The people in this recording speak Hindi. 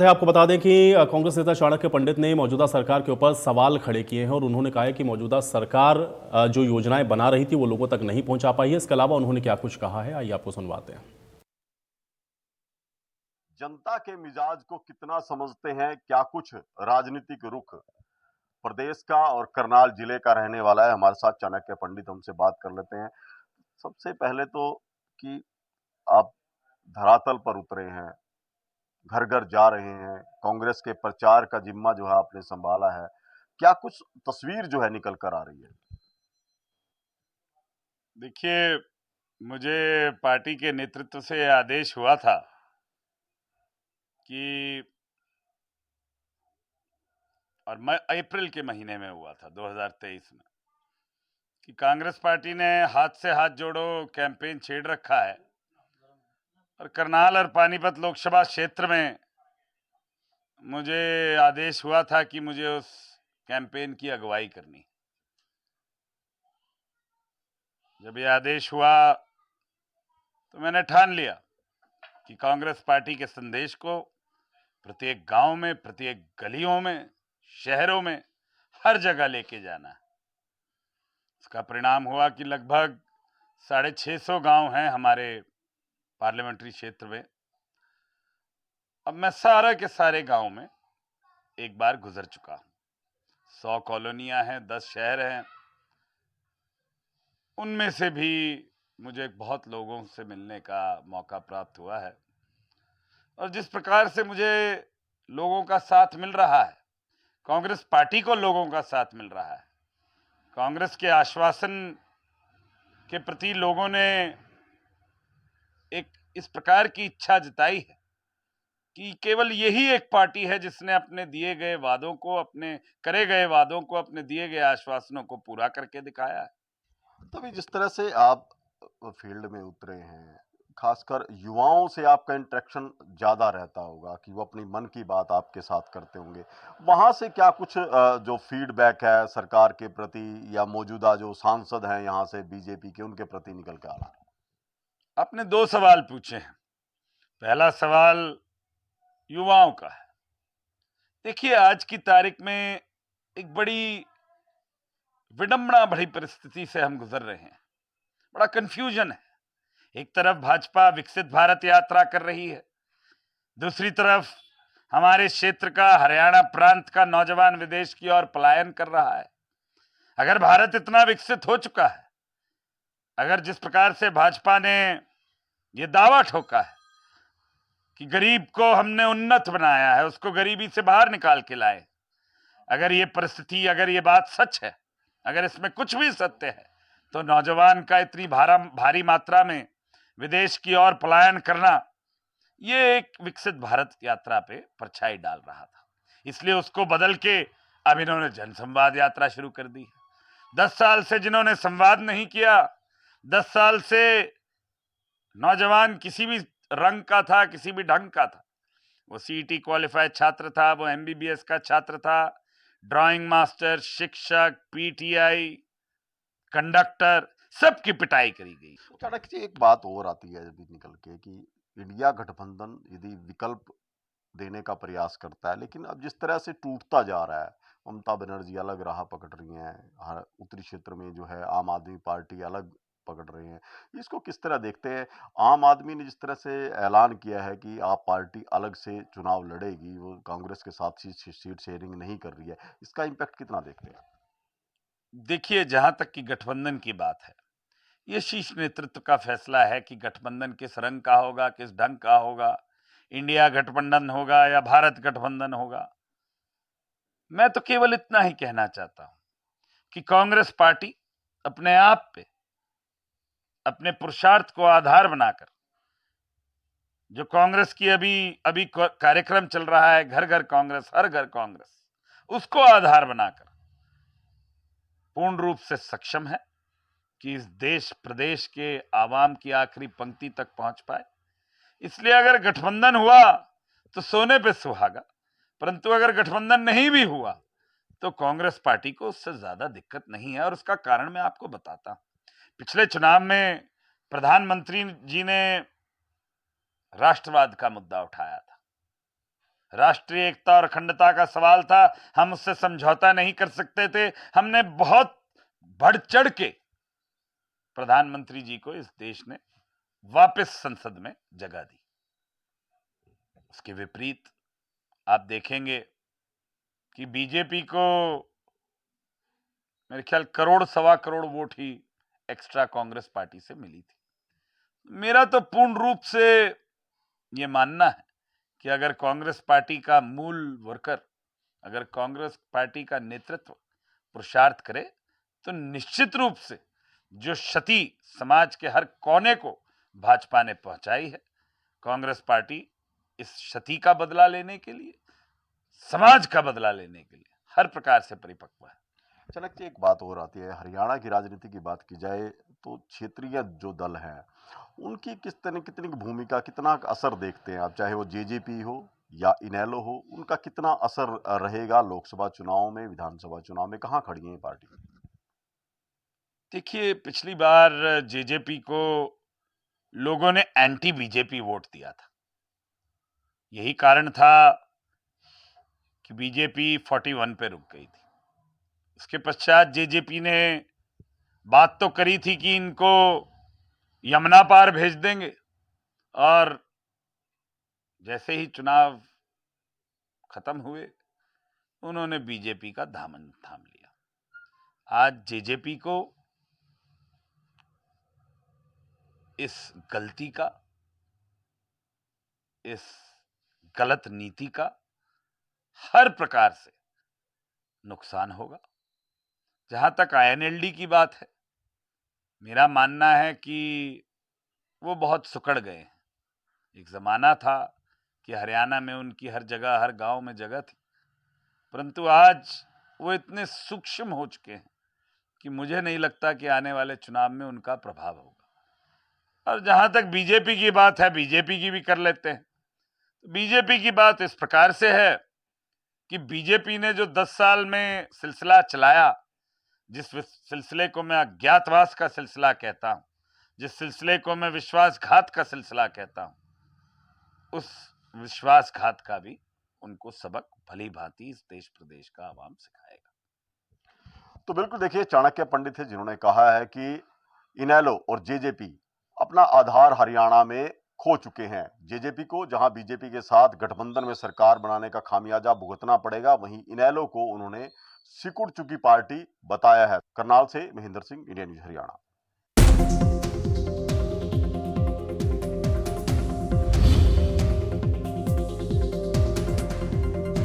आपको बता दें कि कांग्रेस नेता चाणक्य पंडित ने मौजूदा सरकार के ऊपर सवाल खड़े किए हैं और उन्होंने कहा है कि मौजूदा सरकार जो योजनाएं बना रही थी वो लोगों तक नहीं पहुंचा पाई है। इसके अलावा उन्होंने क्या कुछ कहा है, आइए आपको सुनवाते हैं। जनता के मिजाज को कितना समझते हैं, क्या कुछ राजनीतिक रुख प्रदेश का और करनाल जिले का रहने वाला है। हमारे साथ चाणक्य पंडित हमसे बात कर लेते हैं। सबसे पहले तो कि आप धरातल पर उतरे हैं, घर घर जा रहे हैं, कांग्रेस के प्रचार का जिम्मा जो है आपने संभाला है, क्या कुछ तस्वीर जो है निकल कर आ रही है? देखिए, मुझे पार्टी के नेतृत्व से आदेश हुआ था कि और मैं अप्रैल के महीने में हुआ था 2023 में कि कांग्रेस पार्टी ने हाथ से हाथ जोड़ो कैंपेन छेड़ रखा है और करनाल और पानीपत लोकसभा क्षेत्र में मुझे आदेश हुआ था कि मुझे उस कैंपेन की अगुवाई करनी। जब यह आदेश हुआ तो मैंने ठान लिया कि कांग्रेस पार्टी के संदेश को प्रत्येक गांव में, प्रत्येक गलियों में, शहरों में, हर जगह लेके जाना है। इसका परिणाम हुआ कि लगभग 650 गांव हैं हमारे पार्लियामेंट्री क्षेत्र में। अब मैं सारे के सारे गांव में एक बार गुजर चुका हूं। 100 कॉलोनियां हैं, 10 शहर हैं। उनमें से भी मुझे बहुत लोगों से मिलने का मौका प्राप्त हुआ है और जिस प्रकार से मुझे लोगों का साथ मिल रहा है, कांग्रेस पार्टी को लोगों का साथ मिल रहा है, कांग्रेस के आश्वासन के प्रति लोगों ने एक इस प्रकार की इच्छा जताई है कि केवल यही एक पार्टी है जिसने अपने दिए गए वादों को, अपने करे गए वादों को, अपने दिए गए आश्वासनों को पूरा करके दिखाया है। तभी जिस तरह से आप फील्ड में उतरे हैं, खासकर युवाओं से आपका इंटरेक्शन ज्यादा रहता होगा कि वो अपनी मन की बात आपके साथ करते होंगे। वहां से क्या कुछ जो फीडबैक है सरकार के प्रति या मौजूदा जो सांसद हैं यहाँ से बीजेपी के, उनके प्रति निकल के आ रहा है? आपने 2 सवाल पूछे हैं। पहला सवाल युवाओं का है। देखिए, आज की तारीख में एक बड़ी विडंबना भरी परिस्थिति से हम गुजर रहे हैं। बड़ा कंफ्यूजन है। एक तरफ भाजपा विकसित भारत यात्रा कर रही है, दूसरी तरफ हमारे क्षेत्र का, हरियाणा प्रांत का नौजवान विदेश की ओर पलायन कर रहा है। अगर भारत इतना विकसित हो चुका है, अगर जिस प्रकार से भाजपा ने यह दावा ठोका है कि गरीब को हमने उन्नत बनाया है, उसको गरीबी से बाहर निकाल के लाए, अगर ये परिस्थिति, अगर ये बात सच है, अगर इसमें कुछ भी सत्य है, तो नौजवान का इतनी भारी मात्रा में विदेश की ओर पलायन करना, ये एक विकसित भारत यात्रा पे परछाई डाल रहा था। इसलिए उसको बदल के अब इन्होंने जनसंवाद यात्रा शुरू कर दी है। 10 साल से जिन्होंने संवाद नहीं किया, 10 साल से नौजवान किसी भी रंग का था, किसी भी ढंग का था, वो सीईटी क्वालिफाइड छात्र था, वो एमबीबीएस का छात्र था, ड्राइंग मास्टर, शिक्षक, पीटीआई, कंडक्टर, सबकी पिटाई करी गई। चाणक्य जी, एक बात और आती है अभी निकल के कि इंडिया गठबंधन यदि विकल्प देने का प्रयास करता है, लेकिन अब जिस तरह से टूटता जा रहा है, ममता बनर्जी अलग राह पकड़ रही हैं, उत्तरी क्षेत्र में जो है आम आदमी पार्टी अलग पकड़ रहे हैं, इसको किस तरह देखते हैं? आम आदमी ने जिस तरह से ऐलान किया है कि आप पार्टी अलग से चुनाव लड़ेगी, वो कांग्रेस के साथ सीट शेयरिंग नहीं कर रही है, इसका इम्पैक्ट कितना देखते हैं? देखिए, जहां तक की गठबंधन की बात है, ये शीर्ष नेतृत्व का फैसला है कि गठबंधन किस रंग का होगा, किस ढंग का होगा, इंडिया गठबंधन होगा या भारत गठबंधन होगा। मैं तो केवल इतना ही कहना चाहता हूं कि कांग्रेस पार्टी अपने आप पे, अपने पुरुषार्थ को आधार बनाकर, जो कांग्रेस की अभी अभी कार्यक्रम चल रहा है, घर घर कांग्रेस, हर घर कांग्रेस, उसको आधार बनाकर पूर्ण रूप से सक्षम है कि इस देश प्रदेश के आवाम की आखिरी पंक्ति तक पहुंच पाए। इसलिए अगर गठबंधन हुआ तो सोने पे सुहागा, परंतु अगर गठबंधन नहीं भी हुआ तो कांग्रेस पार्टी को उससे ज्यादा दिक्कत नहीं है और उसका कारण मैं आपको बताता हूं। पिछले चुनाव में प्रधानमंत्री जी ने राष्ट्रवाद का मुद्दा उठाया था। राष्ट्रीय एकता और अखंडता का सवाल था, हम उससे समझौता नहीं कर सकते थे। हमने बहुत बढ़ चढ़ के प्रधानमंत्री जी को इस देश ने वापस संसद में जगह दी। उसके विपरीत आप देखेंगे कि बीजेपी को मेरे ख्याल करोड़ सवा करोड़ वोट ही एक्स्ट्रा कांग्रेस पार्टी से मिली थी। मेरा तो पूर्ण रूप से ये मानना है कि अगर कांग्रेस पार्टी का मूल वर्कर, अगर कांग्रेस पार्टी का नेतृत्व पुरुषार्थ करे तो निश्चित रूप से जो क्षति समाज के हर कोने को भाजपा ने पहुंचाई है, कांग्रेस पार्टी इस क्षति का बदला लेने के लिए, समाज का बदला लेने के लिए हर प्रकार से परिपक्व है। चाणक्य, एक बात और आती है, हरियाणा की राजनीति की बात की जाए तो क्षेत्रीय जो दल हैं उनकी कितनी भूमिका, कितना असर देखते हैं आप, चाहे वो जेजेपी हो या इनेलो हो, उनका कितना असर रहेगा लोकसभा चुनाव में, विधानसभा चुनाव में, कहाँ खड़ी है ये पार्टी? देखिए, पिछली बार जेजेपी को लोगों ने एंटी बीजेपी वोट दिया था। यही कारण था कि बीजेपी 41 पे रुक गई थी। उसके पश्चात जेजेपी ने बात तो करी थी कि इनको यमुना पार भेज देंगे, और जैसे ही चुनाव खत्म हुए उन्होंने बीजेपी का दामन थाम लिया। आज जेजेपी को इस गलती का, इस गलत नीति का हर प्रकार से नुकसान होगा। जहां तक आईएनएलडी की बात है, मेरा मानना है कि वो बहुत सुकड़ गए हैं। एक जमाना था कि हरियाणा में उनकी हर जगह, हर गांव में जगह थी, परंतु आज वो इतने सूक्ष्म हो चुके हैं कि मुझे नहीं लगता कि आने वाले चुनाव में उनका प्रभाव होगा। और जहां तक बीजेपी की बात है, बीजेपी की भी कर लेते हैं। बीजेपी की बात इस प्रकार से है कि बीजेपी ने जो 10 साल में सिलसिला चलाया, जिस सिलसिले को मैं अज्ञातवास का सिलसिला कहता हूं, जिस सिलसिले को मैं विश्वासघात का सिलसिला कहता हूं, उस विश्वासघात का भी उनको सबक भली भांति इस देश प्रदेश का आवाम सिखाएगा। तो बिल्कुल देखिए, चाणक्य पंडित है जिन्होंने कहा है कि इनेलो और जेजेपी अपना आधार हरियाणा में खो चुके हैं। जेजेपी को जहां बीजेपी के साथ गठबंधन में सरकार बनाने का खामियाजा भुगतना पड़ेगा, वहीं इनेलो को उन्होंने सिकुड़ चुकी पार्टी बताया है। करनाल से महेंद्र सिंह, इंडिया न्यूज हरियाणा।